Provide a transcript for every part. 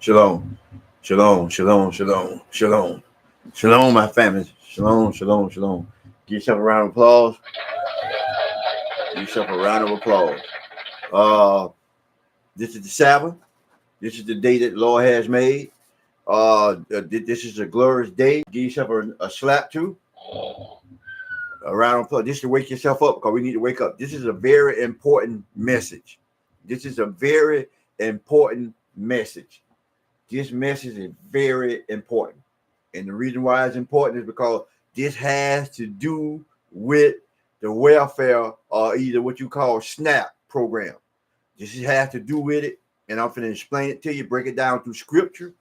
Shalom, shalom, shalom, shalom, shalom, shalom, my family. Shalom, shalom, shalom. Give yourself a round of applause. Give yourself a round of applause. Uh, this is the Sabbath. This is the day that the Lord has made. This is a glorious day. Give yourself a slap too. A round of applause. This is to wake yourself up because we need to wake up. This is a very important message. This is a very important message. This message is very important. And the reason why it's important is because this has to do with the welfare or either what you call SNAP program. This has to do with it. And I'm going to explain it to you, break it down through scripture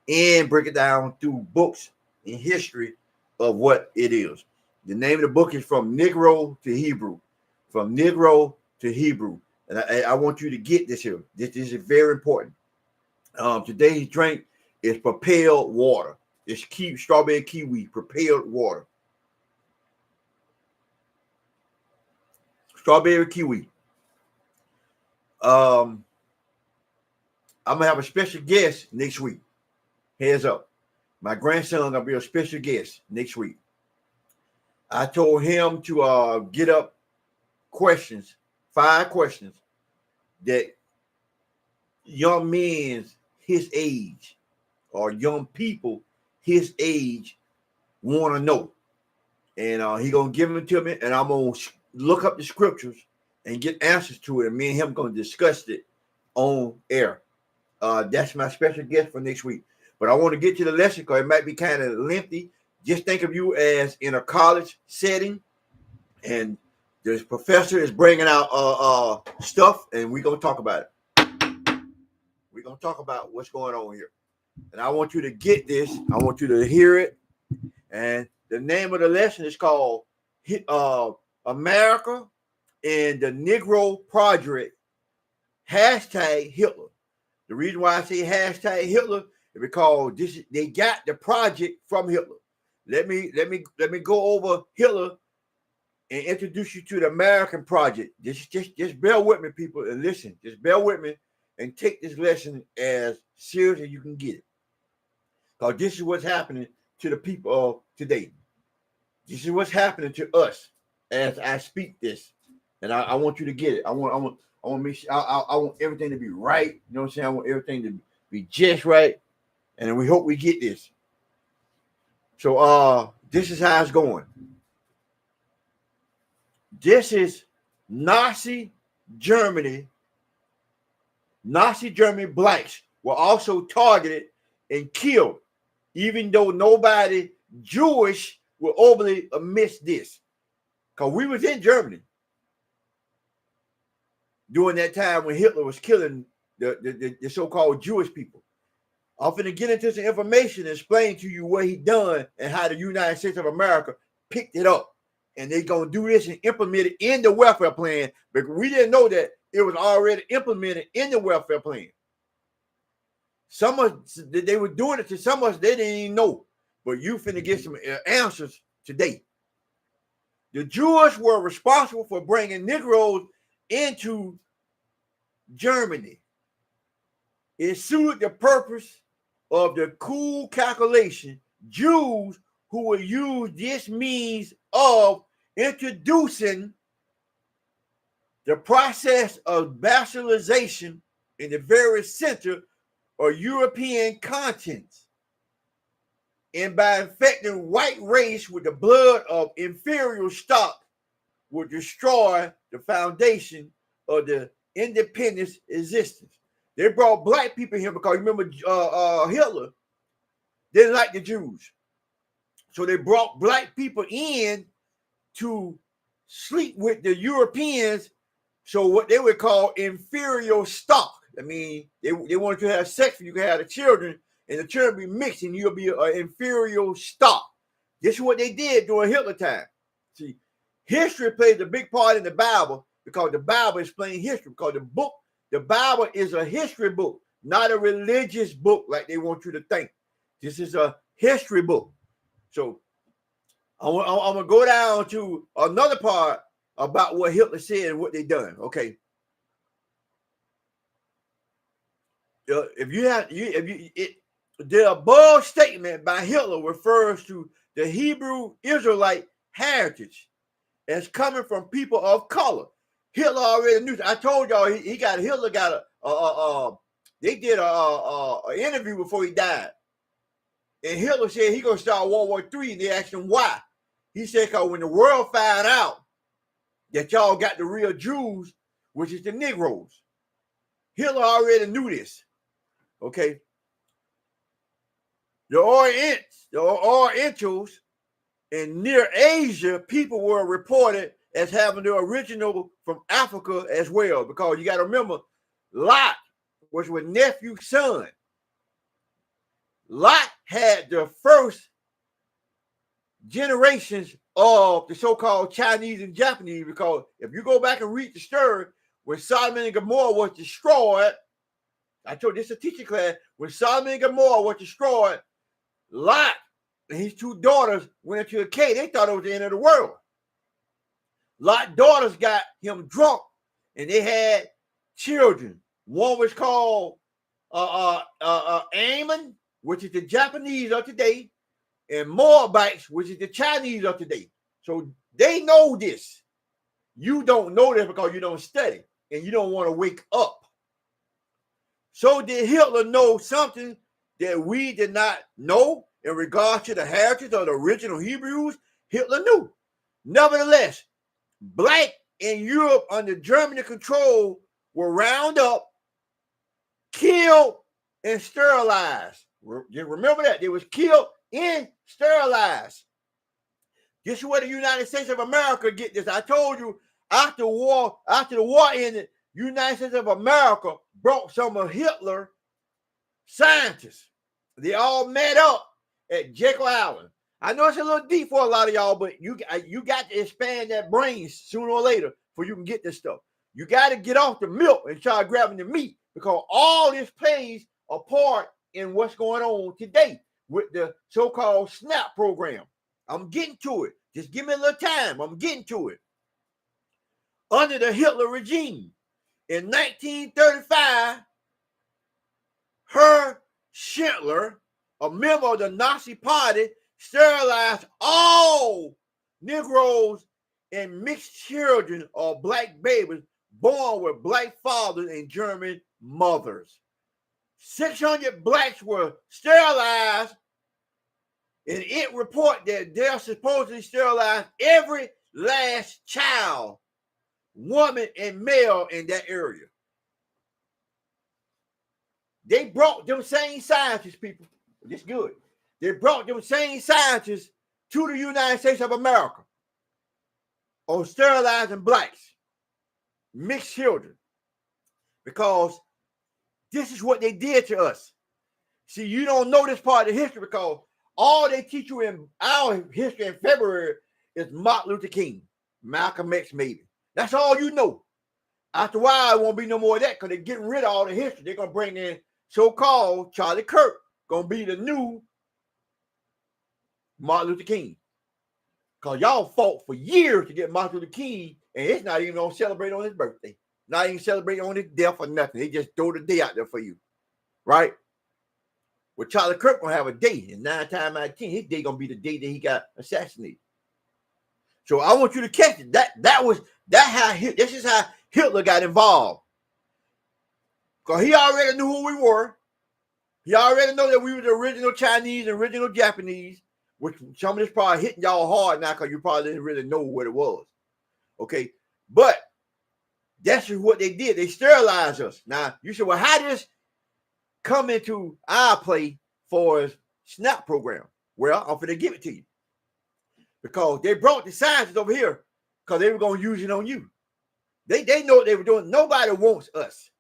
and break it down through books and history of what it is. The name of the book is From Negro to Hebrew. From Negro to Hebrew. And I want you to get this here. This is very important. Today's drink is prepared water. It's strawberry kiwi prepared water. Strawberry kiwi. I'm gonna have a special guest next week. Heads up. My grandson gonna be a special guest next week. I told him to get up questions, 5 questions that young men his age or young people his age want to know. And he gonna give them to me, and I'm gonna look up the scriptures and get answers to it. And me and him gonna discuss it on air. That's my special guest for next week. But I want to get to the lesson because it might be kind of lengthy. Just think of you as in a college setting, and the professor is bringing out stuff, and we're gonna talk about it. We're gonna talk about what's going on here. And I want you to get this. I want you to hear it. And the name of the lesson is called America and the Negro Project, #Hitler. The reason why I say #Hitler is because they got the project from Hitler. Let me go over Hitler and introduce you to the American project. Just bear with me, people, and listen. Just bear with me and take this lesson as serious as you can get it. Because this is what's happening to the people of today. This is what's happening to us as I speak this. And I want you to get it. I want to make sure I want everything to be right. You know what I'm saying? I want everything to be just right. And we hope we get this. So this is how it's going. This is Nazi Germany. Nazi Germany blacks were also targeted and killed, even though nobody Jewish will overly admit this. Because we was in Germany during that time when Hitler was killing the so-called Jewish people. I'm going to get into some information and explain to you what he done and how the United States of America picked it up. And they're going to do this and implement it in the welfare plan, because we didn't know that it was already implemented in the welfare plan. Some of they were doing it to some of us they didn't even know. But you finna get some answers today. The Jews were responsible for bringing Negroes into Germany. It suited the purpose of the cool calculation. Jews who would use this means of introducing the process of bastardization in the very center of European continents, and by infecting white race with the blood of inferior stock would destroy the foundation of the independence existence. They brought black people here because remember Hitler didn't like the Jews. So they brought black people in to sleep with the Europeans. So what they would call inferior stock. I mean, they wanted to have sex for you can have the children, and the children be mixed, and you'll be an inferior stock. This is what they did during Hitler time. See, history plays a big part in the Bible because the Bible explains history. Because the Bible is a history book, not a religious book like they want you to think. This is a history book. So I'm gonna go down to another part about what Hitler said and what they done. Okay. The above statement by Hitler refers to the Hebrew Israelite heritage as coming from people of color. Hitler already knew. I told y'all Hitler got they did a interview before he died, and Hitler said he gonna start World War III. And they asked him why. He said, "Cause when the world found out that y'all got the real Jews, which is the Negroes, Hitler already knew this." Okay. The Orientals in near Asia, people were reported as having the original from Africa as well, because you got to remember, Lot was with nephew's son. Lot had the first generations of the so-called Chinese and Japanese, because if you go back and read the story, when Sodom and Gomorrah was destroyed, I told this a teaching class, when Sodom and Gomorrah was destroyed, Lot and his two daughters went into a cave. They thought it was the end of the world. Lot's daughters got him drunk, and they had children. One was called Ammon, which is the Japanese of today, and Moabites, which is the Chinese of today. So they know this. You don't know this because you don't study, and you don't want to wake up. So did Hitler know something that we did not know in regards to the heritage of the original Hebrews? Hitler knew. Nevertheless, black in Europe under German control were rounded up, killed, and sterilized. Remember that. They was killed and sterilized. This is where the United States of America get this. I told you after the war ended, United States of America brought some of Hitler scientists. They all met up at Jekyll Island. I know it's a little deep for a lot of y'all, but you got to expand that brain sooner or later before you can get this stuff. You got to get off the milk and try grabbing the meat, because all this plays a part in what's going on today with the so-called SNAP program. I'm getting to it. Just give me a little time. I'm getting to it. Under the Hitler regime, in 1935, Herr Schindler, a member of the Nazi Party, sterilized all Negroes and mixed children or black babies born with black fathers and German mothers. 600 blacks were sterilized, and it reported that they're supposedly sterilized every last child, woman and male in that area. They brought them same scientists, people. This good. They brought them same scientists to the United States of America on sterilizing blacks, mixed children, because this is what they did to us. See, you don't know this part of history because all they teach you in our history in February is Martin Luther King, Malcolm X, maybe. That's all you know. After a while, it won't be no more of that because they're getting rid of all the history. They're going to bring in so-called Charlie Kirk, going to be the new Martin Luther King. Because y'all fought for years to get Martin Luther King, and it's not even going to celebrate on his birthday. Not even celebrate on his death or nothing. They just throw the day out there for you. Right? Well, Charlie Kirk going to have a day, and 9 times out of 10, his day going to be the day that he got assassinated. So I want you to catch it. This is how Hitler got involved. Because he already knew who we were. He already know that we were the original Chinese and original Japanese, which some of this probably hitting y'all hard now because you probably didn't really know what it was. Okay. But that's just what they did. They sterilized us. Now, you said, well, how did this come into our play for a SNAP program? Well, I'm going to give it to you. Because they brought the scientists over here because they were going to use it on you. They know what they were doing. Nobody wants us.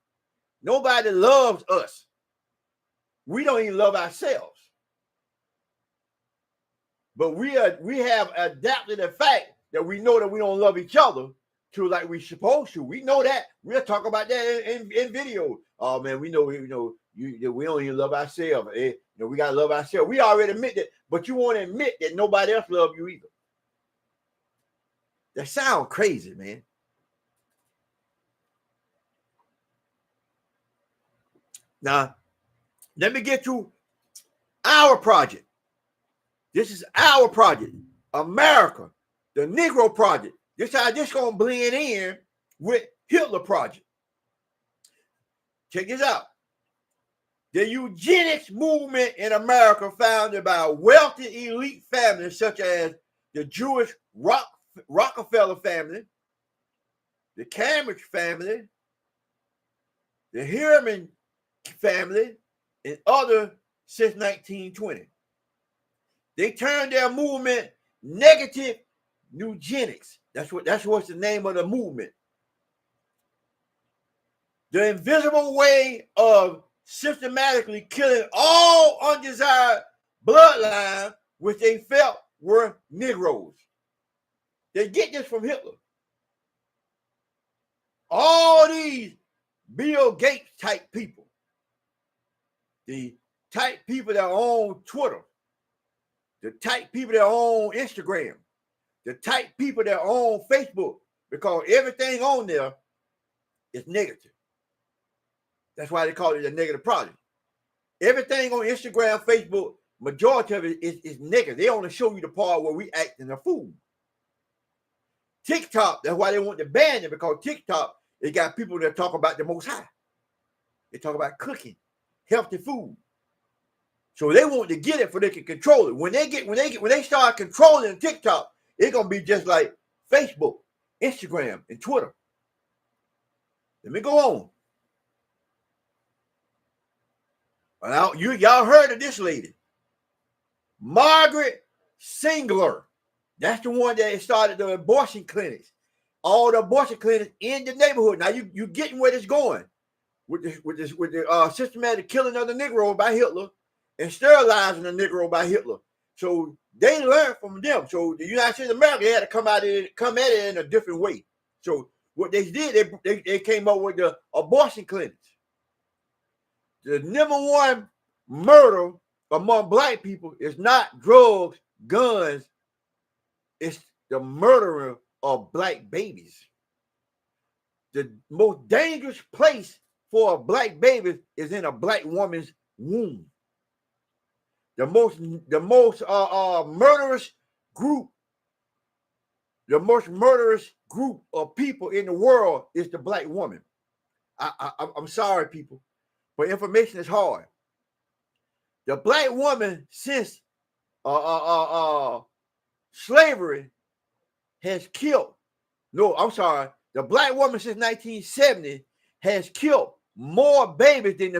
Nobody loves us. We don't even love ourselves. But we have adapted the fact that we know that we don't love each other to like we're supposed to. We know that. We'll talk about that in video. Oh man, we don't even love ourselves. We gotta love ourselves. We already admit that, but you won't admit that nobody else loves you either. That sounds crazy, man. Now, let me get to our project. This is our project, America, the Negro Project. This how this gonna blend in with Hitler Project. Check this out. The eugenics movement in America, founded by wealthy elite families such as the Jewish Rockefeller family, the Cambridge family, the Harriman family, and others since 1920. They turned their movement negative eugenics. That's what's the name of the movement. The invisible way of systematically killing all undesired bloodlines which they felt were Negroes. They get this from Hitler. All these Bill Gates type people, the type people that own Twitter, the type people that own Instagram, the type people that own Facebook, because everything on there is negative. That's why they call it a negative project. Everything on Instagram, Facebook, majority of it is negative. They only show you the part where we acting a fool. TikTok, that's why they want to ban it, because TikTok, they got people that talk about the Most High. They talk about cooking, healthy food. So they want to get it so they can control it. When they start controlling TikTok, it's gonna be just like Facebook, Instagram, and Twitter. Let me go on. Well, y'all heard of this lady, Margaret Sanger. That's the one that started the abortion clinics, all the abortion clinics in the neighborhood. Now you getting where it's going with the systematic killing of the Negro by Hitler and sterilizing the Negro by Hitler. So they learned from them. So the United States of America had to come at it in a different way. So what they did, they came up with the abortion clinics. The number one murder among black people is not drugs, guns. It's the murder of black babies. The most dangerous place for a black baby is in a black woman's womb. The most murderous group of people in the world is the black woman. I'm sorry, people, but information is hard. The black woman since slavery has killed. No, I'm sorry. The black woman since 1970 has killed more babies than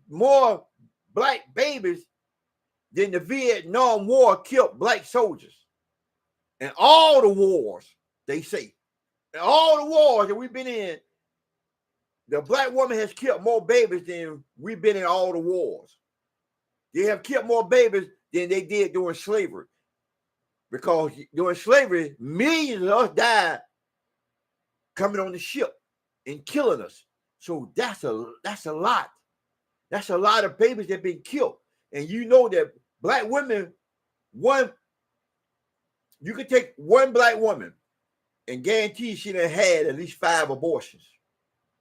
more black babies than the Vietnam War killed black soldiers. And all the wars, they say, and all the wars that we've been in, the black woman has killed more babies than we've been in all the wars. They have killed more babies than they did during slavery. Because during slavery, millions of us died coming on the ship and killing us. So that's a lot. That's a lot of babies that have been killed. And you know that black women, you could take one black woman and guarantee she done had at least 5 abortions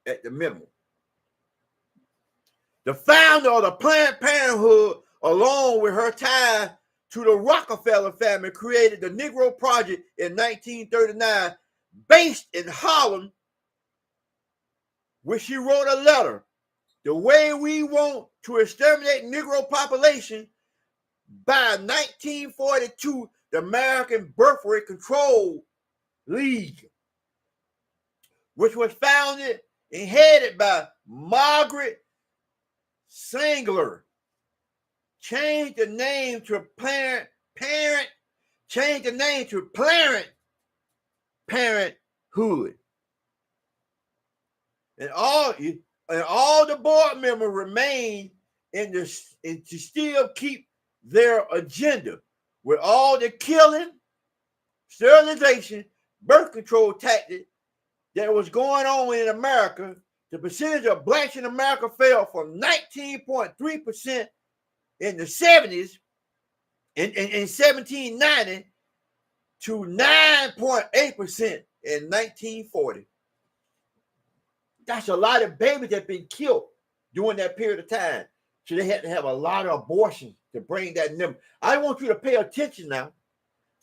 at the minimum. The founder of the Planned Parenthood, along with her tie to the Rockefeller family, created the Negro Project in 1939, based in Harlem, where she wrote a letter. The way we want to exterminate Negro population, by 1942, the American Birth Rate Control League, which was founded and headed by Margaret Sanger, changed the name to Planned Parenthood. And all the board members remain to still keep their agenda with all the killing, sterilization, birth control tactics that was going on in America. The percentage of blacks in America fell from 19.3% in the 70s, in 1790, to 9.8% in 1940. That's a lot of babies that have been killed during that period of time. So they had to have a lot of abortions to bring that number. I want you to pay attention now.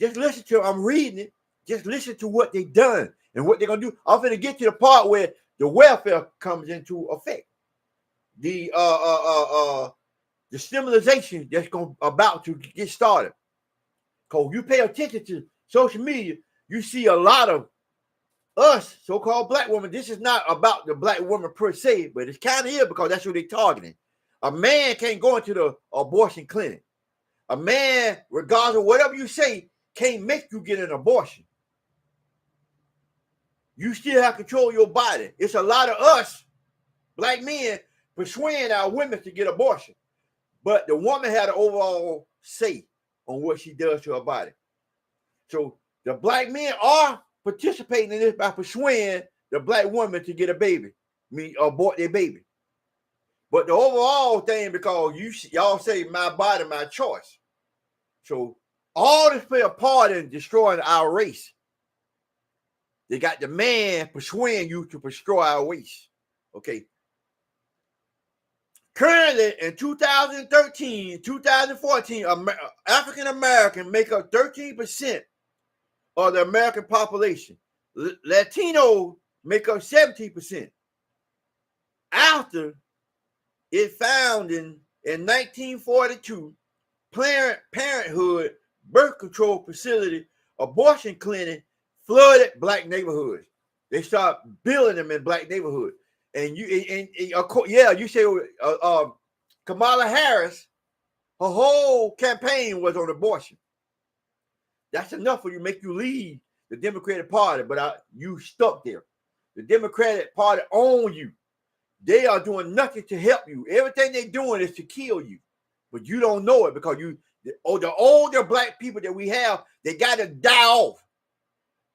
Just listen to it. I'm reading it. Just listen to what they done and what they're gonna do. I'm gonna get to the part where the welfare comes into effect. The stimulation that's about to get started. Because you pay attention to social media, you see a lot of us, so-called black women. This is not about the black woman per se, but it's kind of is because that's who they're targeting. A man can't go into the abortion clinic. A man, regardless of whatever you say, can't make you get an abortion. You still have control of your body. It's a lot of us, black men, persuading our women to get abortion. But the woman had an overall say on what she does to her body. So the black men are participating in this by persuading the black woman to get a baby, abort their baby. But the overall thing, because y'all say my body, my choice. So all this play a part in destroying our race. They got the man persuading you to destroy our race. Okay. Currently, in 2013, 2014, African Americans make up 13% of the American population. Latinos make up 17%. After it found in 1942, Planned Parenthood birth control facility, abortion clinic flooded black neighborhoods. They start building them in black neighborhoods. And you say Kamala Harris, her whole campaign was on abortion. That's enough for you, make you leave the Democratic Party, but you stuck there. The Democratic Party owns you. They are doing nothing to help you. Everything they're doing is to kill you, but you don't know it because the older black people that we have, they got to die off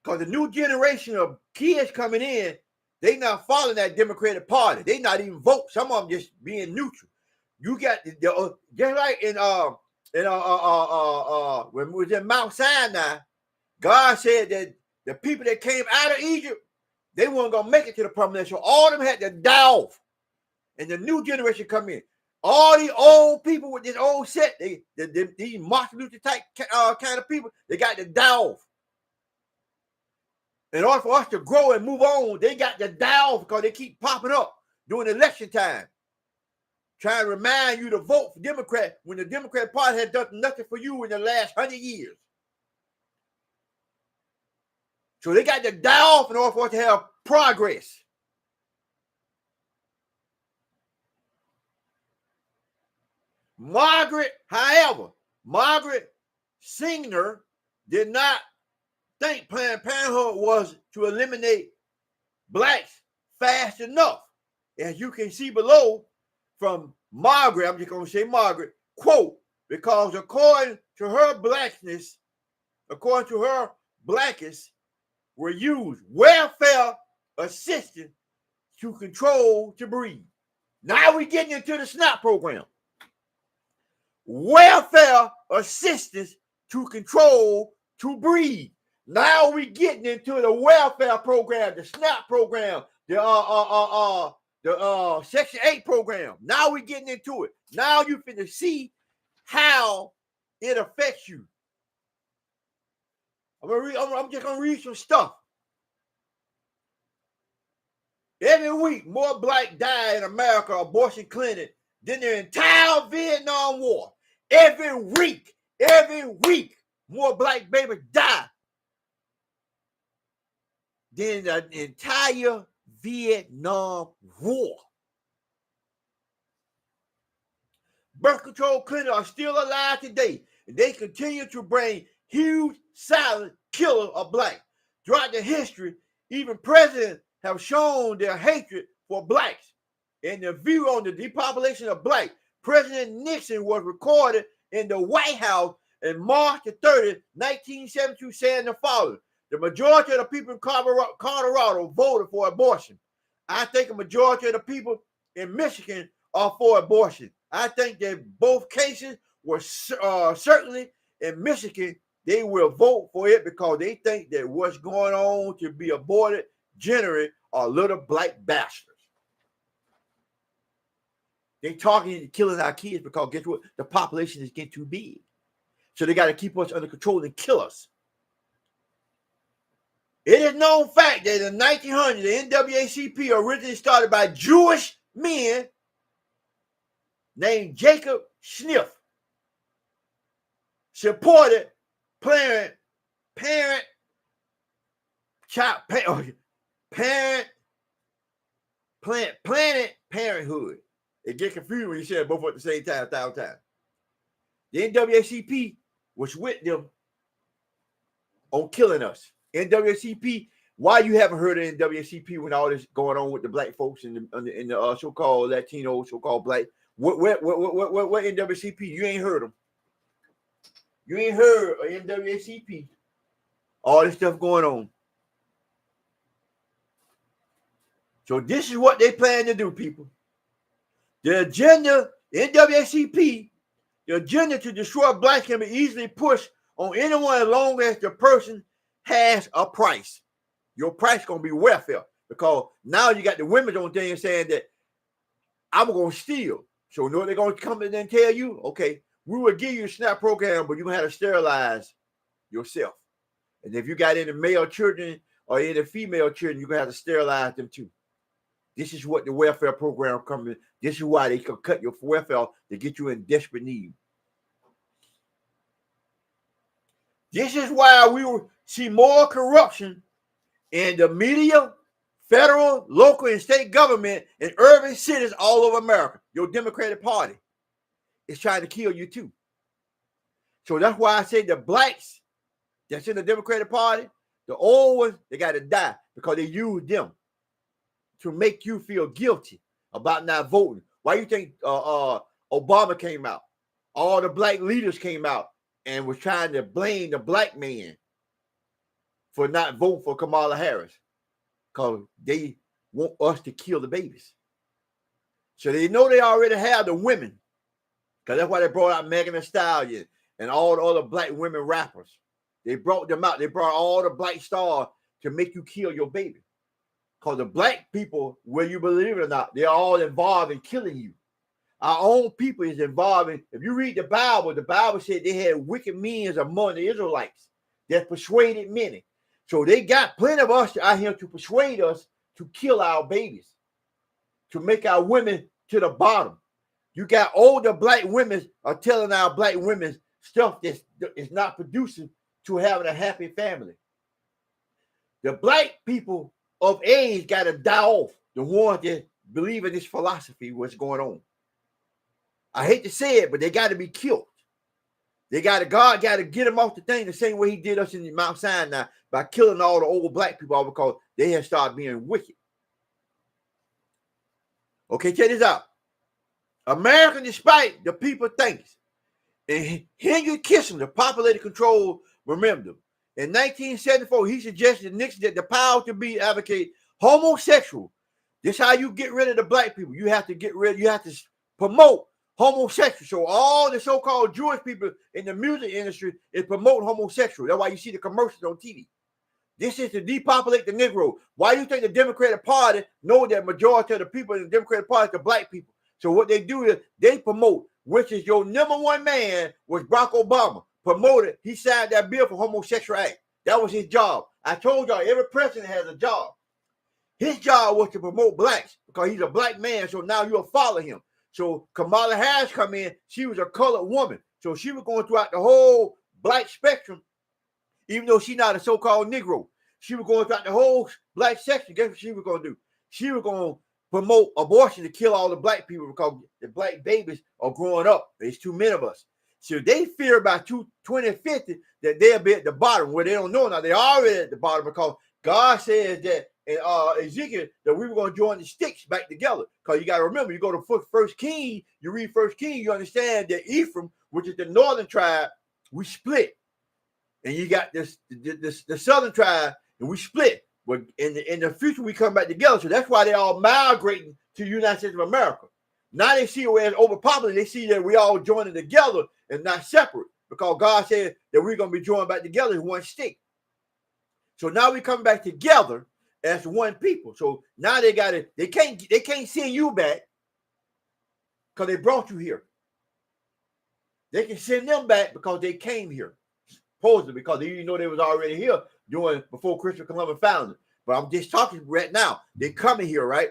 because the new generation of kids coming in, they not following that Democratic Party. They not even vote. Some of them just being neutral. You got just like when we was in Mount Sinai, God said that the people that came out of Egypt, they weren't gonna make it to the promised land. So all of them had to die off, and the new generation come in. All these old people with this old set, these Martin Luther type kind of people, they got to die off. In order for us to grow and move on, they got to die off because they keep popping up during election time, trying to remind you to vote for Democrat when the Democrat Party has done nothing for you in the last 100 years. So they got to die off in order for us to have progress. Margaret Sanger did not think Planned Parenthood was to eliminate blacks fast enough. As you can see below from Margaret, I'm just going to say Margaret, quote, because according to her blackness were used welfare assistance to control to breed. Now we're getting into the SNAP program. Welfare assistance to control to breed. Now we're getting into the welfare program, the SNAP program, the Section 8 program. Now we're getting into it. Now you finna see how it affects you. I'm just gonna read some stuff. Every week, more black die in America abortion clinic than the entire Vietnam War. Every week, more black babies die than the entire Vietnam War. Birth control clinics are still alive today, and they continue to bring huge silent killer of black. Throughout the history, even presidents have shown their hatred for blacks. In the view on the depopulation of black, President Nixon was recorded in the White House in March 30, 1972, saying the following: the majority of the people in Colorado voted for abortion. I think a majority of the people in Michigan are for abortion. I think that both cases were certainly in Michigan, they will vote for it because they think that what's going on to be aborted generally are little black bastards. They targeting killing our kids because guess what? The population is getting too big. So they got to keep us under control and kill us. It is known fact that in 1900, the NAACP originally started by Jewish men named Jacob Sniff, supported Planned Parenthood. It gets confused when you say it both at the same time, 1,000 times. The NAACP was with them on killing us. NAACP, why you haven't heard of NAACP when all this going on with the black folks in the so-called Latino, so-called black? What NAACP? You ain't heard them. You ain't heard of NAACP. All this stuff going on. So this is what they plan to do, people. The agenda, NAACP, the agenda to destroy blacks can be easily pushed on anyone as long as the person has a price. Your price going to be welfare, because now you got the women on thing saying that I'm going to steal. So you know what they're going to come in and tell you? Okay, we will give you a SNAP program, but you're going to have to sterilize yourself. And if you got any male children or any female children, you're going to have to sterilize them too. This is what the welfare program comes in. This is why they can cut your welfare to get you in desperate need. This is why we will see more corruption in the media, federal, local, and state government, and urban cities all over America. Your Democratic Party is trying to kill you too. So that's why I say the blacks that's in the Democratic Party, the old ones, they got to die because they use them to make you feel guilty about not voting. Why you think Obama came out? All the black leaders came out and was trying to blame the black man for not voting for Kamala Harris, because they want us to kill the babies. So they know they already have the women, because that's why they brought out Megan Thee Stallion and all the other black women rappers. They brought them out. They brought all the black stars to make you kill your baby. Because the black people, whether you believe it or not, they're all involved in killing you. Our own people is involved in, if you read the Bible said they had wicked men among the Israelites that persuaded many. So they got plenty of us out here to persuade us to kill our babies, to make our women to the bottom. You got older black women are telling our black women stuff that is not producing to having a happy family. The black people of age got to die off, the ones that believe in this philosophy, what's going on. I hate to say it, but they got to be killed. God got to get them off the thing the same way he did us in Mount Sinai by killing all the old black people because they had started being wicked. Okay, check this out. America, despite the people thinks, and Henry Kissinger, populated control, remember, in 1974, he suggested to Nixon that the power to be advocate homosexual. This is how you get rid of the black people. You have to promote homosexual. So all the so-called Jewish people in the music industry is promoting homosexual. That's why you see the commercials on TV. This is to depopulate the Negro. Why do you think the Democratic Party know that majority of the people in the Democratic Party are black people? So what they do is they promote, which is your number one man was Barack Obama. Promoted, he signed that bill for homosexual act. That was his job. I told y'all every president has a job. His job was to promote blacks because he's a black man. So now you'll follow him. So Kamala Harris come in, she was a colored woman. So she was going throughout the whole black spectrum, even though she's not a so-called Negro. She was going throughout the whole black section. Guess what she was going to do? She was going to promote abortion to kill all the black people because the black babies are growing up. There's too many of us. So they fear by 2050 that they'll be at the bottom. Well, they don't know now. They're already at the bottom because God says that in Ezekiel that we were going to join the sticks back together. Because you got to remember, you go to First King, you read First King, you understand that Ephraim, which is the northern tribe, we split. And you got the southern tribe, and we split. But in the future, we come back together. So that's why they're all migrating to the United States of America. Now they see we're overpopulated. They see that we all joining together and not separate, because God said that we're going to be joined back together as one stick. So now we come back together as one people. So now they can't send you back. because they brought you here. They can send them back because they came here, supposedly, because they didn't know they was already here before Christopher Columbus found it. But I'm just talking right now. They coming here, right?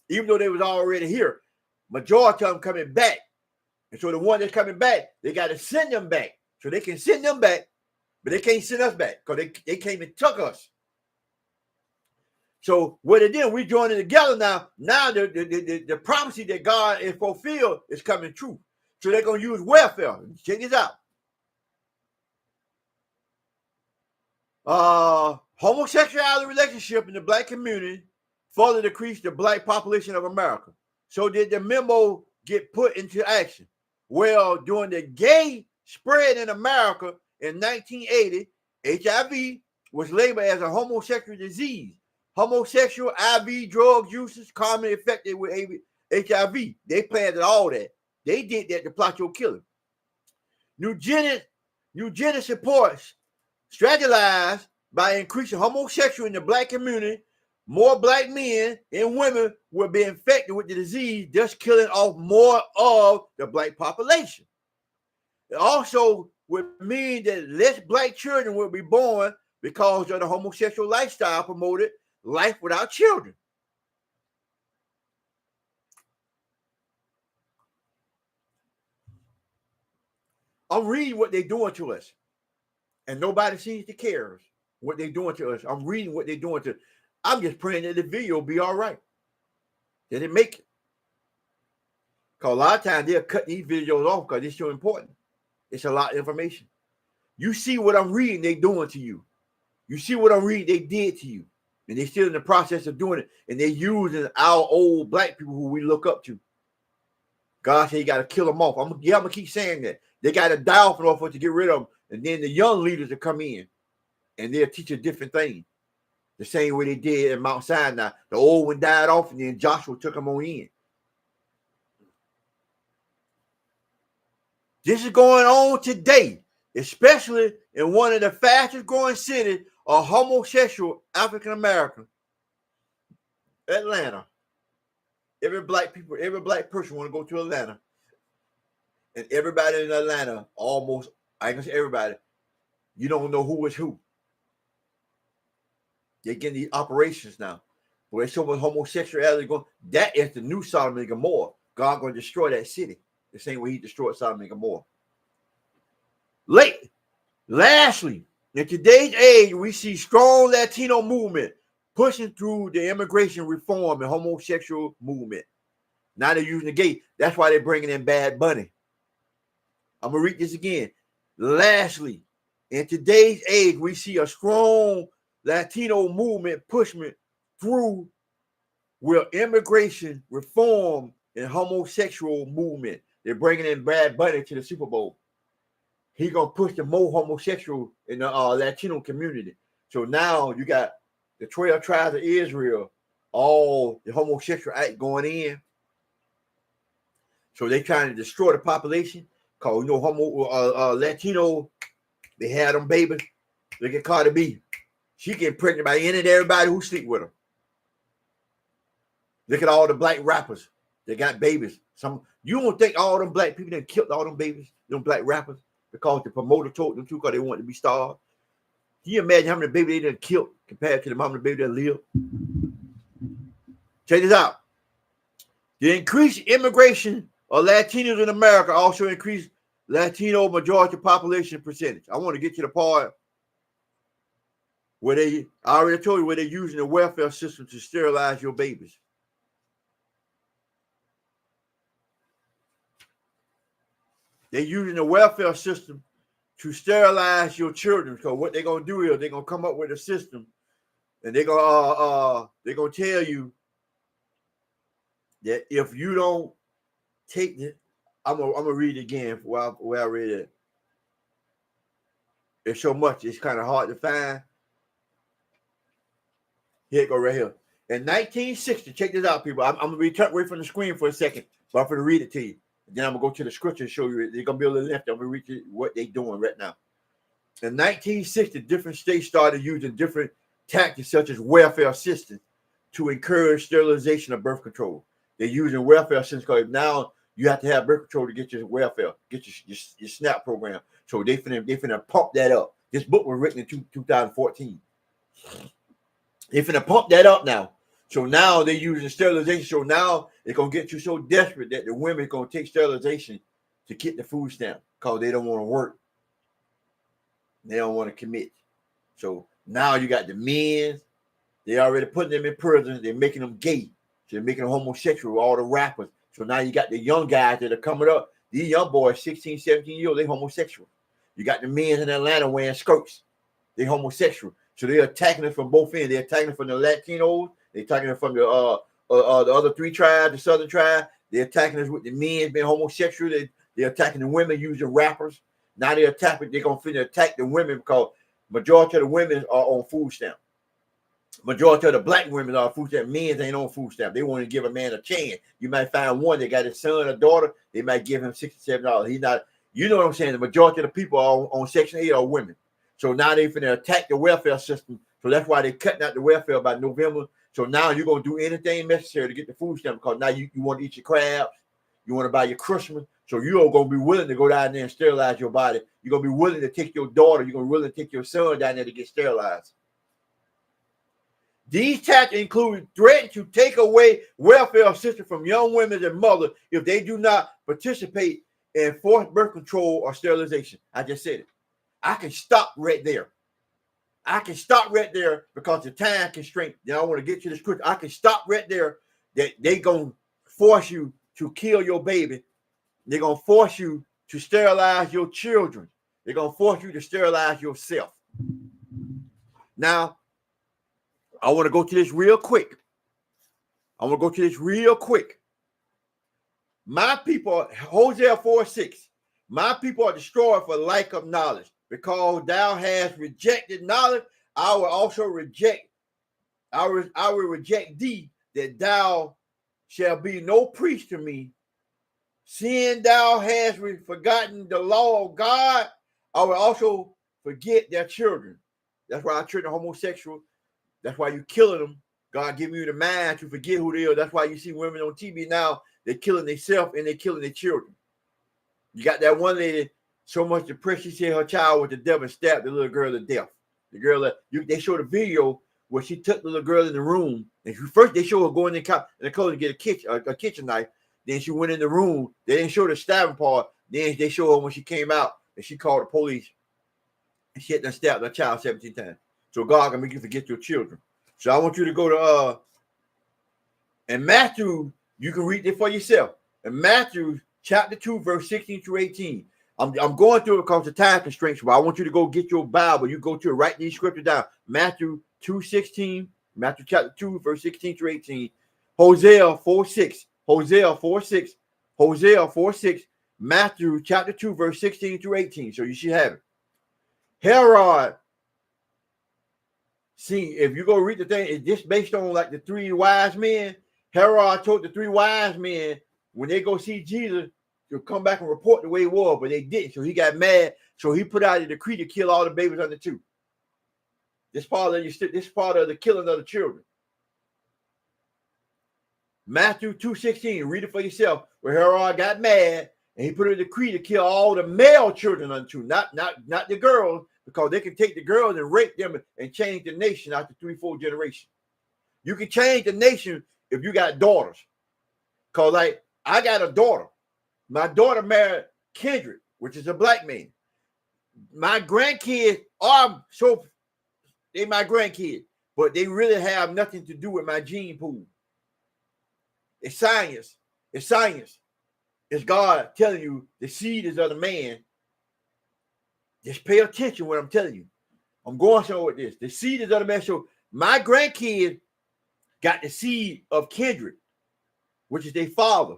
Even though they was already here, majority of them coming back. And so the one that's coming back, they got to send them back. So they can send them back, but they can't send us back because they came and took us. So what they did, we joining together now. Now the prophecy that God is fulfilled is coming true. So they're going to use welfare. Check this out. Homosexuality relationship in the black community further decreased the black population of America. So did the memo get put into action? Well, during the gay spread in America in 1980, HIV was labeled as a homosexual disease. Homosexual IV drug users commonly affected with HIV. They planted all that. They did that to plot your killing. Eugenics supports strategized by increasing homosexuality in the black community. More black men and women will be infected with the disease, thus killing off more of the black population. It also would mean that less black children will be born because of the homosexual lifestyle promoted life without children. I'm reading what they're doing to us, and nobody seems to care what they're doing to us. I'm reading what they're doing to us. I'm just praying that the video will be all right. That it make it. Because a lot of times they'll cut these videos off because it's so important. It's a lot of information. You see what I'm reading, they doing to you. You see what I'm reading, they did to you. And they're still in the process of doing it. And they're using our old black people who we look up to. God said you got to kill them off. I'm going to keep saying that. They got to die off in order for it to get rid of them. And then the young leaders will come in. And they'll teach a different thing. The same way they did at Mount Sinai. The old one died off and then Joshua took them on in. This is going on today, especially in one of the fastest growing cities of homosexual African American, Atlanta. Every black person want to go to Atlanta. And everybody in Atlanta, almost, I ain't gonna say everybody, you don't know who is who. They're getting these operations now. Where there's so much homosexuality going. That is the new Sodom and Gomorrah. God going to destroy that city. The same way he destroyed Sodom and Gomorrah. Lastly, in today's age, we see strong Latino movement pushing through the immigration reform and homosexual movement. Now they're using the gay. That's why they're bringing in Bad Bunny. I'm going to read this again. Lastly, in today's age, we see a strong Latino movement pushing through with immigration reform and homosexual movement. They're bringing in Bad Bunny to the Super Bowl. He's going to push the more homosexual in the Latino community. So now you got the 12 tribes of Israel, all the homosexual act going in. So they're trying to destroy the population. Because, you know, Latino, they had them babies. Look at Cardi B. She getting pregnant by any and everybody who sleep with her. Look at all the black rappers. They got babies. You don't think all them black people that killed all them babies, them black rappers, because the promoter told them to because they wanted to be stars? Can you imagine how many babies they done killed compared to the amount of babies that live? Check this out. The increased immigration of Latinos in America also increased Latino majority population percentage. I want to get to the part where I already told you where they're using the welfare system to sterilize your babies. They're using the welfare system to sterilize your children. Because what they're gonna do is they're gonna come up with a system, and they're gonna tell you that if you don't take it, I'm gonna read it again where I read it. It's so much, it's kind of hard to find. Here it go right here. In 1960, check this out, people. I'm gonna be turned away from the screen for a second, but I'm gonna read it to you. Then I'm gonna go to the scripture and show you. They're gonna be a little left. I'm gonna read you what they're doing right now. In 1960, different states started using different tactics such as welfare assistance to encourage sterilization of birth control. They're using welfare assistance because now You have to have birth control to get your welfare, get your SNAP program. So they finna pump that up. This book was written in 2014. They finna pump that up now. So now they're using sterilization. So now it's gonna get you so desperate that the women are gonna take sterilization to get the food stamp because they don't want to work. They don't want to commit. So now you got the men. They already putting them in prison. They're making them gay. So they're making them homosexual, all the rappers. So now you got the young guys that are coming up. These young boys, 16, 17 years old, they homosexual. You got the men in Atlanta wearing skirts. They homosexual. So they're attacking us from both ends. They're attacking us from the Latinos. They're attacking us from the other three tribes, the southern tribe. They're attacking us with the men being homosexual. They're attacking the women using rappers. Now they're attacking. They're going to attack the women because majority of the women are on food stamp. Majority of the black women are on food stamp. Men ain't on food stamp. They want to give a man a chance. You might find one that got a son or daughter. They might give him $67. He's not. You know what I'm saying? The majority of the people are on Section 8 are women. So now they're going to attack the welfare system. So that's why they're cutting out the welfare by November. So now you're going to do anything necessary to get the food stamp because now you want to eat your crabs. You want to buy your Christmas. So you're going to be willing to go down there and sterilize your body. You're going to be willing to take your daughter. You're going to be willing to take your son down there to get sterilized. These tactics include threatening to take away welfare assistance from young women and mothers if they do not participate in forced birth control or sterilization. I just said it. I can stop right there. I can stop right there because the time constraint. Then I want to get to the script. I can stop right there that they going to force you to kill your baby. They're going to force you to sterilize your children. They're going to force you to sterilize yourself. Now, I want to go to this real quick. My people, Hosea 4:6, my people are destroyed for lack of knowledge. Because thou hast rejected knowledge, I will also reject. I will reject thee, that thou shalt be no priest to me. Seeing thou hast forgotten the law of God, I will also forget their children. That's why I treat the homosexual. That's why you're killing them. God giving you the mind to forget who they are. That's why you see women on TV now, they're killing themselves and they're killing their children. You got that one lady, so much depressed, she said her child was the devil and stabbed the little girl to death. The girl that they showed a video where she took the little girl in the room. And first they showed her going in the closet to get a kitchen knife. Then she went in the room. They didn't show the stabbing part. Then they showed her when she came out and she called the police. And she had done stabbed her child 17 times. So God can make you forget your children. So I want you to go to in Matthew, you can read it for yourself. In Matthew chapter 2, verse 16 through 18. I'm going through it because of time constraints, but I want you to go get your Bible. You go to it, write these scriptures down. Matthew 2:16, Matthew chapter 2, verse 16 through 18. Hosea 4:6, Hosea 4:6, Hosea 4:6, Matthew chapter 2, verse 16 through 18. So you should have it. Herod, see, if you go read the thing, it's just based on like the three wise men. Herod told the three wise men when they go see Jesus, to come back and report the way it was, but they didn't. So he got mad. So he put out a decree to kill all the babies under 2. This part of the killing of the children. Matthew 2:16, read it for yourself. Where Herod got mad and he put a decree to kill all the male children under 2, not the girls, because they can take the girls and rape them and change the nation after 3-4 generations. You can change the nation if you got daughters. Because like I got a daughter. My daughter married Kendrick, which is a black man. My grandkids are they my grandkids, but they really have nothing to do with my gene pool. It's science. It's science. It's God telling you the seed is of the man. Just pay attention to what I'm telling you. I'm going somewhere with this. The seed is of the man. So my grandkids got the seed of Kendrick, which is their father.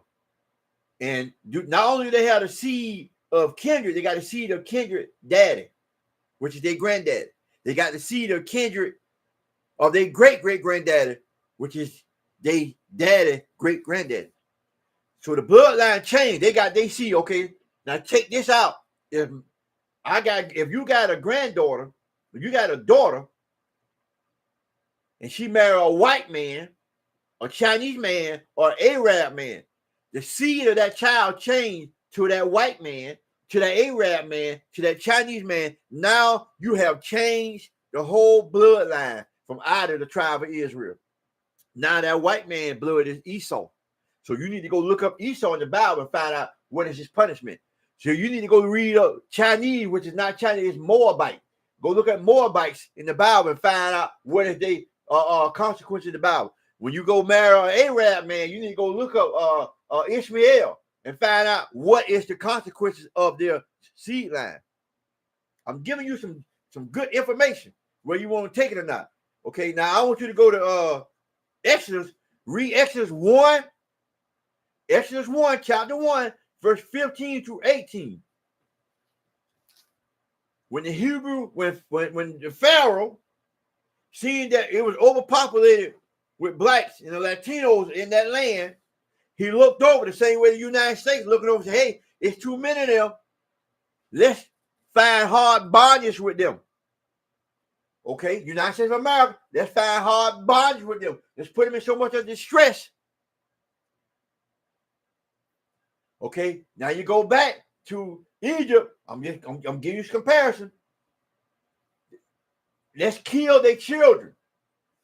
And not only do they have the seed of Kendrick, they got the seed of Kendrick daddy, which is their granddaddy. They got the seed of Kendrick of their great-great-granddaddy, which is their daddy, great-granddaddy. So the bloodline changed. They got their seed. Okay, now take this out. If you got a granddaughter, if you got a daughter, and she married a white man, a Chinese man, or an Arab man, the seed of that child changed to that white man, to that Arab man, to that Chinese man. Now you have changed the whole bloodline from out of the tribe of Israel. Now that white man blood is Esau. So you need to go look up Esau in the Bible and find out what is his punishment. So you need to go read up Chinese, which is not Chinese, it's Moabite. Go look at Moabites in the Bible and find out what is they consequences in the Bible. When you go marry an Arab man, you need to go look up Ishmael and find out what is the consequences of their seed line. I'm giving you some good information, whether you want to take it or not. Okay, now I want you to go to Exodus, read Exodus 1, chapter 1, verse 15 through 18. When the Pharaoh, seeing that it was overpopulated with blacks and the Latinos in that land, he looked over the same way the United States looking over and said, hey, it's too many of them. Let's find hard bondage with them. Okay, United States of America, let's find hard bondage with them. Let's put them in so much of distress. Okay, now you go back to Egypt. I'm giving you a comparison. Let's kill their children.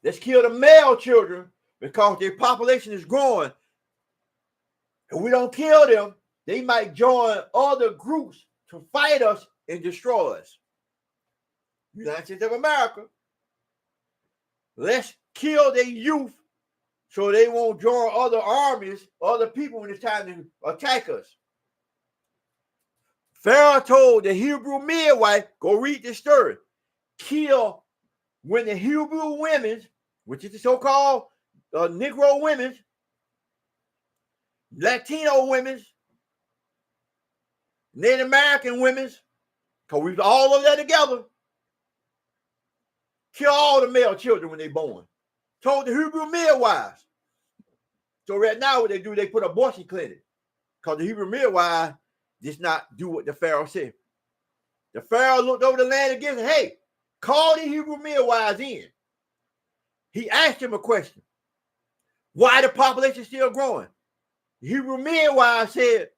Let's kill the male children because their population is growing. If we don't kill them, they might join other groups to fight us and destroy us. United States of America, let's kill their youth so they won't join other armies, other people when it's time to attack us. Pharaoh told the Hebrew midwife, go read this story, kill when the Hebrew women, which is the so-called Negro women, Latino women, Native American women, because we all of that together, kill all the male children when they're born. Told the Hebrew midwives. So right now what they do, they put abortion clinic. Because the Hebrew midwives did not do what the Pharaoh said. The Pharaoh looked over the land again and said, hey, call the Hebrew midwives in. He asked him a question. Why the population still growing? The Hebrew midwives said,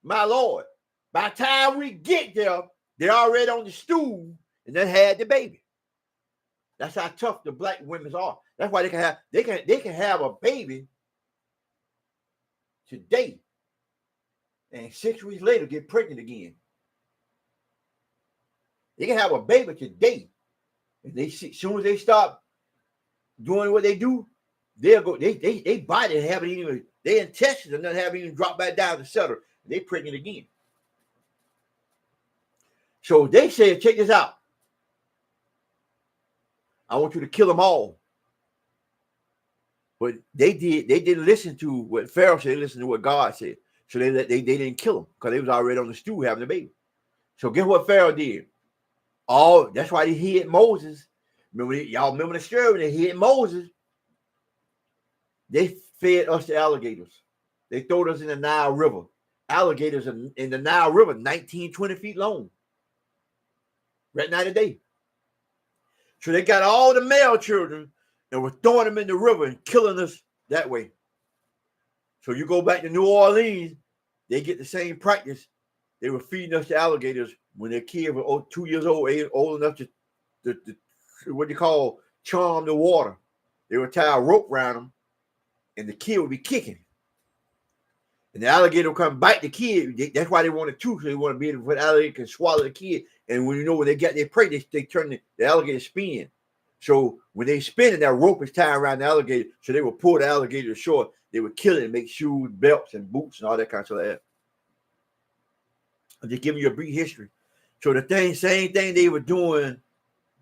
my Lord, by the time we get there, they're already on the stool and then had the baby. That's how tough the black women are. That's why they can have a baby today and 6 weeks later get pregnant again. They can have a baby today. And they see, as soon as they stop doing what they do, they'll go, they body haven't even, their intestines and nothing haven't even dropped back down to settle. They pregnant again. So they said, check this out. I want you to kill them all. But they didn't listen to what Pharaoh said, they listened to what God said. So they didn't kill them because they was already on the stool having a baby. So guess what Pharaoh did? That's why he hid Moses. Y'all remember the story when they hid Moses? They fed us the alligators. They threw us in the Nile River. Alligators in the Nile River, 19, 20 feet long. Right now today. So they got all the male children and were throwing them in the river and killing us that way. So you go back to New Orleans, they get the same practice. They were feeding us the alligators when their kids were 2 years old enough to what they call charm the water. They would tie a rope around them, and the kid would be kicking. And the alligator would come bite the kid. That's why they wanted to, so they want to be able to put alligator can swallow the kid. And when they get their prey, they turn the alligator spin. So when they spin it, that rope is tied around the alligator. So they would pull the alligator short. They would kill it and make shoes, belts, and boots and all that kind of stuff. I'm just giving you a brief history. So the same thing they were doing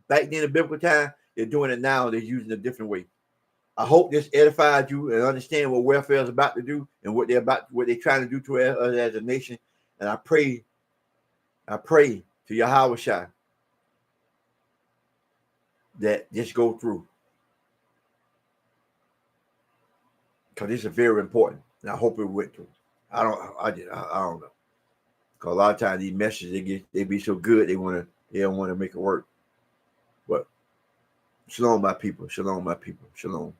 back then in biblical time, they're doing it now. They're using a different way. I hope this edified you and understand what welfare is about to do and what they're trying to do to us as a nation. And I pray to Yahweh Shai that this go through. Because this is very important. And I hope it went through. I don't know. Because a lot of times these messages they be so good they don't want to make it work. But shalom, my people. Shalom, my people. Shalom.